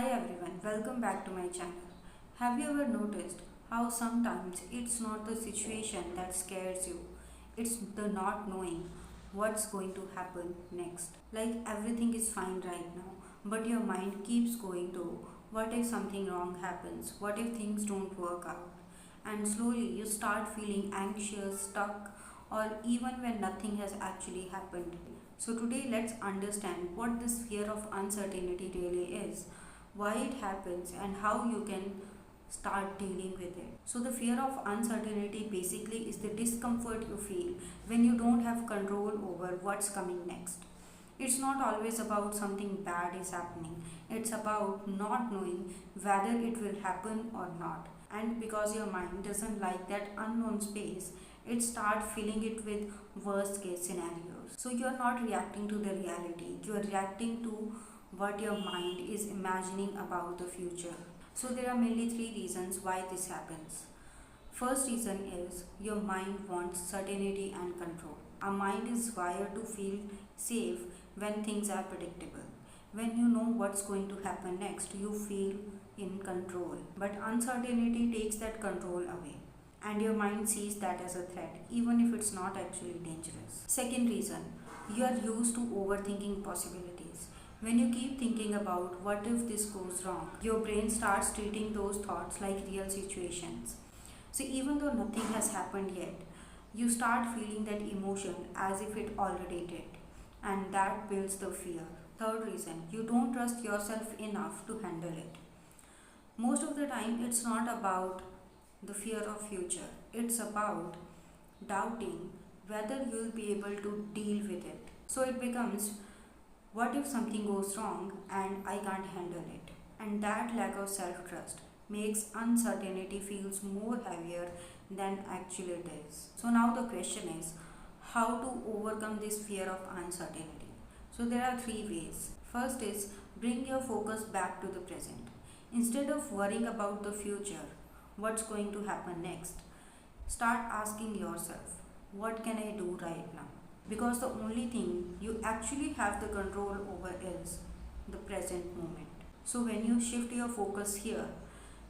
Hi everyone, welcome back to my channel. Have you ever noticed how sometimes it's not the situation that scares you, it's the not knowing what's going to happen next. Like everything is fine right now, but your mind keeps going to what if something wrong happens, what if things don't work out, and slowly you start feeling anxious, stuck, or even when nothing has actually happened. So, today let's understand what this fear of uncertainty really is, why it happens, and how you can start dealing with it. So, the fear of uncertainty basically is the discomfort you feel when you don't have control over what's coming next. It's not always about something bad is happening, it's about not knowing whether it will happen or not. And because your mind doesn't like that unknown space, it starts filling it with worst case scenarios. So you're not reacting to the reality, you're reacting to what your mind is imagining about the future. So there are mainly three reasons why this happens. First reason is your mind wants certainty and control. Our mind is wired to feel safe when things are predictable. When you know what's going to happen next, you feel in control. But uncertainty takes that control away. And your mind sees that as a threat, even if it's not actually dangerous. Second reason, you are used to overthinking possibilities. When you keep thinking about what if this goes wrong, your brain starts treating those thoughts like real situations. So even though nothing has happened yet, you start feeling that emotion as if it already did, and that builds the fear. Third reason, you don't trust yourself enough to handle it. Most of the time, it's not about the fear of future, it's about doubting whether you'll be able to deal with it. So it becomes, what if something goes wrong and I can't handle it? And that lack of self trust makes uncertainty feels more heavier than actually it is. So now the question is how to overcome this fear of uncertainty. So there are three ways. First is bring your focus back to the present. Instead of worrying about the future, what's going to happen next, start asking yourself, what can I do right now? Because the only thing you actually have the control over is the present moment. So when you shift your focus here,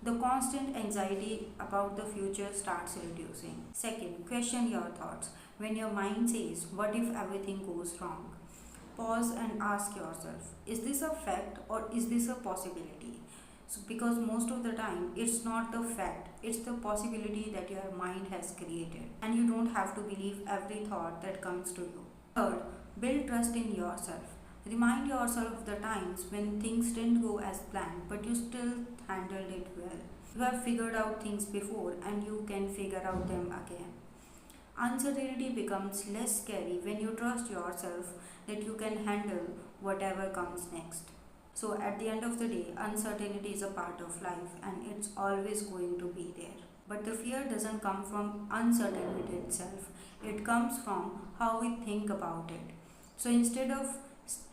the constant anxiety about the future starts reducing. Second, question your thoughts. When your mind says, what if everything goes wrong? Pause and ask yourself, is this a fact or is this a possibility? So because most of the time it's not the fact, it's the possibility that your mind has created, and you don't have to believe every thought that comes to you. Third, build trust in yourself. Remind yourself of the times when things didn't go as planned but you still handled it well. You have figured out things before and you can figure out them again. Uncertainty becomes less scary when you trust yourself that you can handle whatever comes next. So, at the end of the day, uncertainty is a part of life and it's always going to be there. But the fear doesn't come from uncertainty itself, it comes from how we think about it. So, instead of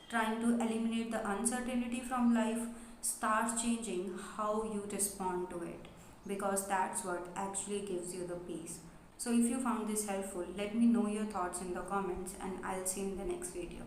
trying to eliminate the uncertainty from life, start changing how you respond to it, because that's what actually gives you the peace. So, if you found this helpful, let me know your thoughts in the comments and I'll see you in the next video.